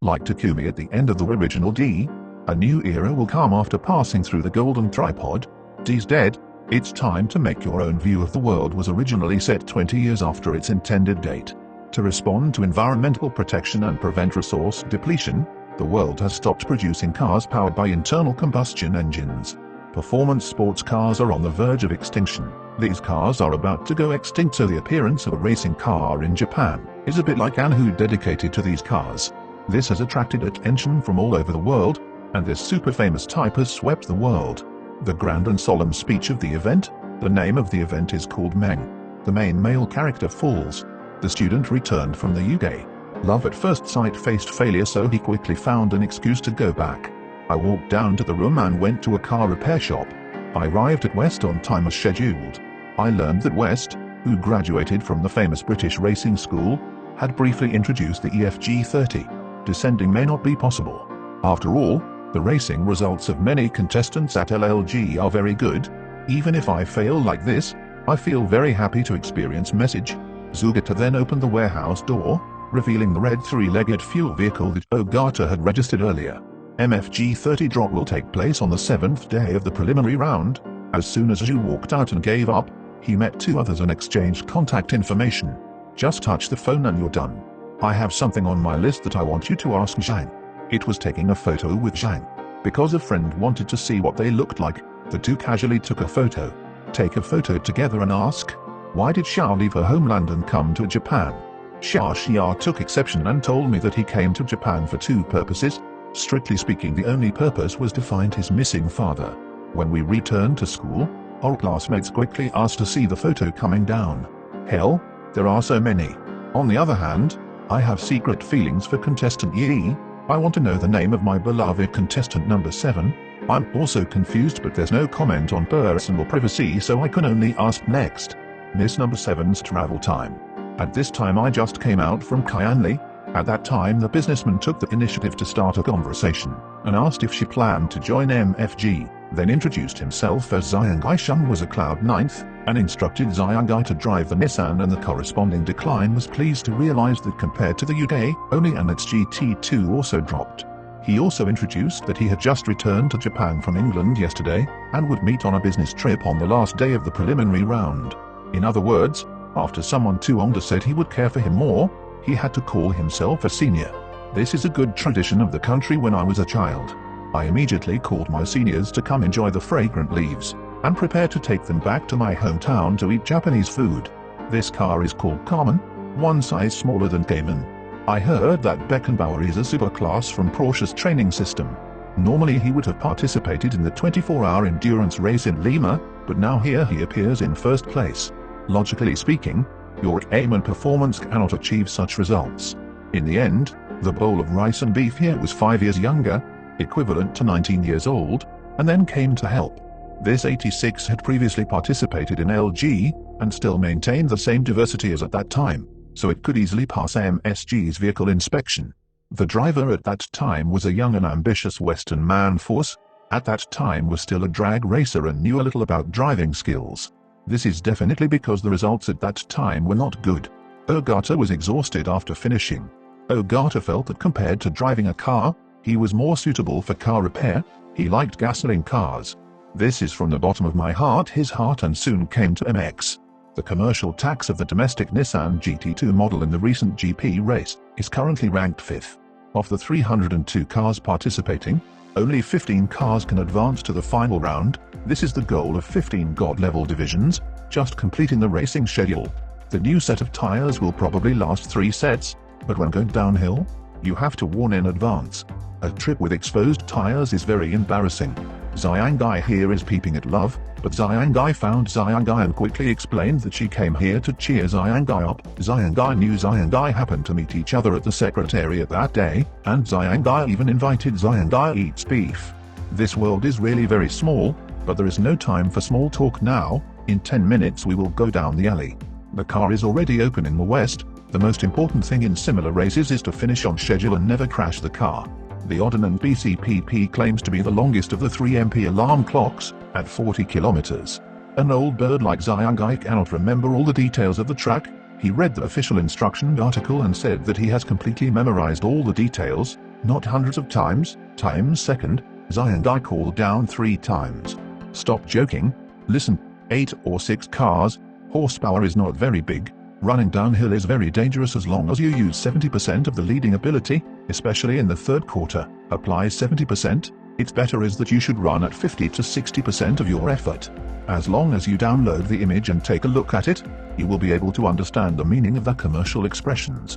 Like Takumi at the end of the original D, a new era will come after passing through the golden tripod. D's dead. Its time to make your own view of the world was originally set 20 years after its intended date. To respond to environmental protection and prevent resource depletion, the world has stopped producing cars powered by internal combustion engines. Performance sports cars are on the verge of extinction. These cars are about to go extinct, so the appearance of a racing car in Japan is a bit like an who dedicated to these cars. This has attracted attention from all over the world, and this super famous type has swept the world. The grand and solemn speech of the event. The name of the event is called Manga. The main male character falls. The student returned from the UK. Love at first sight faced failure, so he quickly found an excuse to go back. I walked down to the room and went to a car repair shop. I arrived at West on time as scheduled. I learned that West, who graduated from the famous British racing school, had briefly introduced the EFG30. Descending may not be possible. After all, the racing results of many contestants at LLG are very good. Even if I fail like this, I feel very happy to experience message. Zugata then opened the warehouse door, revealing the red three-legged fuel vehicle that Ogata had registered earlier. MFG30 drop will take place on the 7th day of the preliminary round. As soon as Zhu walked out and gave up, he met two others and exchanged contact information. Just touch the phone and you're done. I have something on my list that I want you to ask Zhang. It was taking a photo with Zhang. Because a friend wanted to see what they looked like, the two casually took a photo. Take a photo together and ask, why did Xiao leave her homeland and come to Japan? Xiao Xia took exception and told me that he came to Japan for two purposes. Strictly speaking, the only purpose was to find his missing father. When we returned to school, our classmates quickly asked to see the photo coming down. Hell, there are so many. On the other hand, I have secret feelings for contestant Yi. I want to know the name of my beloved contestant number 7. I'm also confused, but there's no comment on personal privacy, so I can only ask next. Miss number 7's travel time. At this time I just came out from Kyanli. At that time the businessman took the initiative to start a conversation, and asked if she planned to join MFG, then introduced himself as Xiangai Shun was a Cloud 9th, and instructed Xiangai to drive the Nissan, and the corresponding decline was pleased to realize that compared to the UK, only an its GT2 also dropped. He also introduced that he had just returned to Japan from England yesterday, and would meet on a business trip on the last day of the preliminary round. In other words, after someone too older said he would care for him more, he had to call himself a senior. This is a good tradition of the country. When I was a child, I immediately called my seniors to come enjoy the fragrant leaves, and prepare to take them back to my hometown to eat Japanese food. This car is called Carmen, one size smaller than Cayman. I heard that Beckenbauer is a superclass from Porsche's training system. Normally he would have participated in the 24-hour endurance race in Lima, but now here he appears in first place. Logically speaking, your aim and performance cannot achieve such results. In the end, the bowl of rice and beef here was 5 years younger, equivalent to 19 years old, and then came to help. This 86 had previously participated in LG, and still maintained the same diversity as at that time, so it could easily pass MSG's vehicle inspection. The driver at that time was a young and ambitious Western man. Force, at that time was still a drag racer and knew a little about driving skills. This is definitely because the results at that time were not good. Ogata was exhausted after finishing. Ogata felt that compared to driving a car, he was more suitable for car repair. He liked gasoline cars. This is from the bottom of my heart his heart, and soon came to MX. The commercial tax of the domestic Nissan GT2 model in the recent GP race is currently ranked 5th. Of the 302 cars participating, only 15 cars can advance to the final round. This is the goal of 15 God-level divisions, just completing the racing schedule. The new set of tires will probably last 3 sets, but when going downhill, you have to warn in advance. A trip with exposed tires is very embarrassing. Xiangai here is peeping at love, but Xiangai found Xiangai and quickly explained that she came here to cheer Xiangai up. Xiangai knew Xiangai happened to meet each other at the secretariat that day, and Xiangai even invited Xiangai eats beef. This world is really very small, but there is no time for small talk now. In 10 minutes we will go down the alley. The car is already open in the West. The most important thing in similar races is to finish on schedule and never crash the car. The Odinant BCPP claims to be the longest of the 3 MP alarm clocks, at 40 kilometers. An old bird like Xiangai cannot remember all the details of the track. He read the official instruction article and said that he has completely memorized all the details. Not hundreds of times, times second, Xiangai called down 3 times. Stop joking. Listen, 8 or 6 cars, horsepower is not very big. Running downhill is very dangerous as long as you use 70% of the leading ability, especially in the third quarter. Apply 70%, it's better is that you should run at 50 to 60% of your effort. As long as you download the image and take a look at it, you will be able to understand the meaning of the commercial expressions.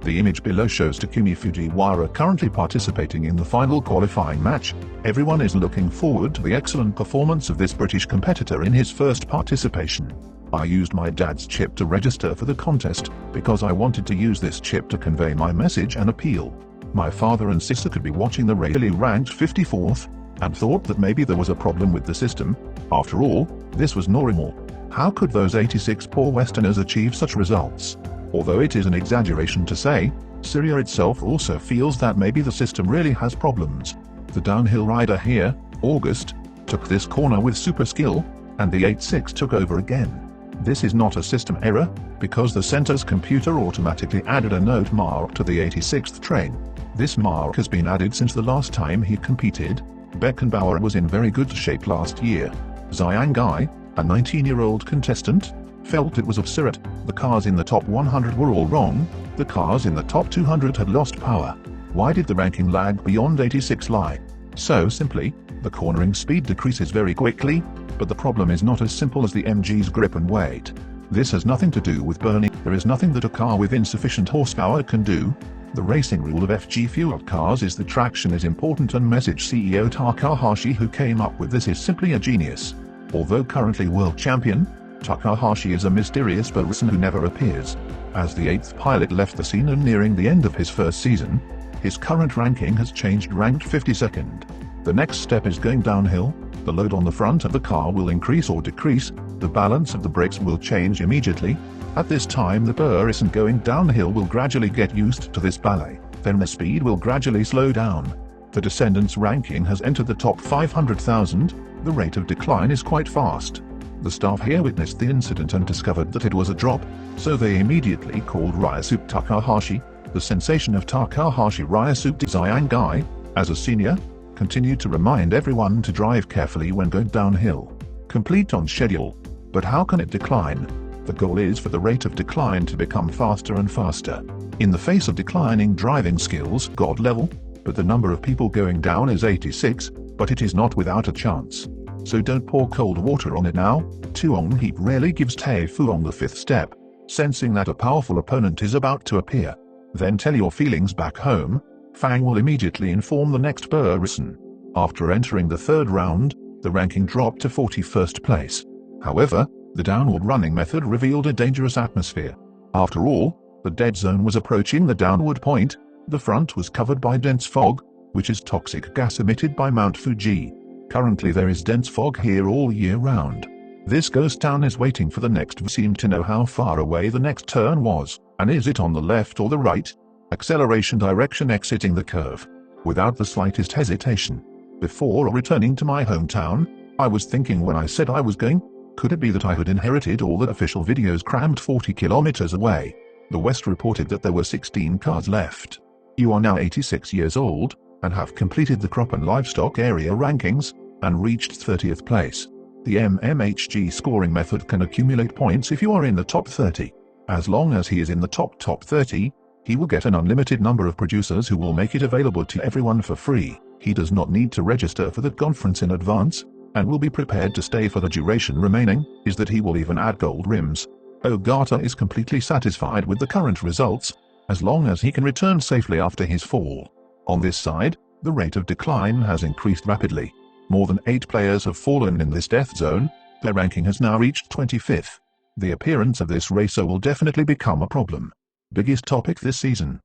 The image below shows Takumi Fujiwara currently participating in the final qualifying match. Everyone is looking forward to the excellent performance of this British competitor in his first participation. I used my dad's chip to register for the contest, because I wanted to use this chip to convey my message and appeal. My father and sister could be watching the race, ranked 54th, and thought that maybe there was a problem with the system. After all, this was normal. How could those 86 poor Westerners achieve such results? Although it is an exaggeration to say, Syria itself also feels that maybe the system really has problems. The downhill rider here, August, took this corner with super skill, and the 86 took over again. This is not a system error, because the center's computer automatically added a note mark to the 86th train. This mark has been added since the last time he competed. Beckenbauer was in very good shape last year. Xiangai, a 19-year-old contestant, felt it was absurd. The cars in the top 100 were all wrong. The cars in the top 200 had lost power. Why did the ranking lag beyond 86 lie? So simply, the cornering speed decreases very quickly, but the problem is not as simple as the MG's grip and weight. This has nothing to do with burning. There is nothing that a car with insufficient horsepower can do. The racing rule of FG-fueled cars is that traction is important, and message CEO Takahashi, who came up with this, is simply a genius. Although currently world champion, Takahashi is a mysterious person who never appears. As the 8th pilot left the scene and nearing the end of his first season, his current ranking has changed, ranked 52nd. The next step is going downhill. The load on the front of the car will increase or decrease, the balance of the brakes will change immediately. At this time the person going downhill will gradually get used to this ballet, then the speed will gradually slow down. The descendant's ranking has entered the top 500,000, the rate of decline is quite fast. The staff here witnessed the incident and discovered that it was a drop, so they immediately called Ryosuke Takahashi. The sensation of Takahashi Ryosuke Xiangai, as a senior, continued to remind everyone to drive carefully when going downhill. Complete on schedule. But how can it decline? The goal is for the rate of decline to become faster and faster. In the face of declining driving skills, God level, but the number of people going down is 86, but it is not without a chance. So don't pour cold water on it now. Tuong Heap rarely gives Tae Fuong the 5th step, sensing that a powerful opponent is about to appear. Then tell your feelings back home. Fang will immediately inform the next person. After entering the 3rd round, the ranking dropped to 41st place. However, the downward running method revealed a dangerous atmosphere. After all, the dead zone was approaching the downward point. The front was covered by dense fog, which is toxic gas emitted by Mount Fuji. Currently there is dense fog here all year round. This ghost town is waiting for the next. Seemed to know how far away the next turn was, and is it on the left or the right? Acceleration direction exiting the curve. Without the slightest hesitation. Before returning to my hometown, I was thinking when I said I was going, could it be that I had inherited all the official videos crammed 40 kilometers away? The West reported that there were 16 cars left. You are now 86 years old, and have completed the crop and livestock area rankings, and reached 30th place. The MMHG scoring method can accumulate points if you are in the top 30. As long as he is in the top 30, he will get an unlimited number of producers who will make it available to everyone for free. He does not need to register for the conference in advance, and will be prepared to stay for the duration remaining, is that he will even add gold rims. Ogata is completely satisfied with the current results, as long as he can return safely after his fall. On this side, the rate of decline has increased rapidly. More than 8 players have fallen in this death zone. Their ranking has now reached 25th. The appearance of this racer will definitely become a problem. Biggest topic this season.